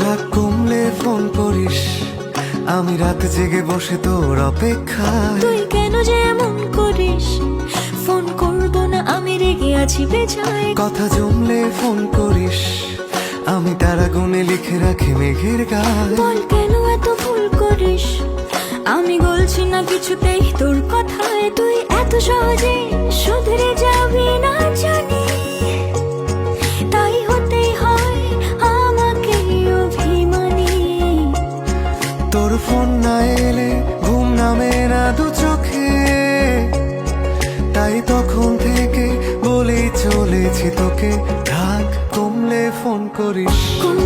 রাগ কমলে ফোন করিস, আমি রাত জেগে বসে তোর অপেক্ষায়। তুই কেন যে এমন করিস, ফোন করব না আমি রেগে আছি বেজায়। কথা জমলে ফোন করিস, আমি তারা গুনে লিখে রাখি মেঘের গায়ে। বল কেন এত ভুল করিস, আমি গলছি না কিছুতেই তোর কথায়। তুই এত সহজে শুধরে যাবি না জানি, তাই হতেই হয় আমাকে অভিমানী। তোর ফোন না এলে ঘুম নামে না দু চোখে, তাই তখন থেকে বলেই চলেছি তোকে, রাগ কমলে ফোন করিস। কোন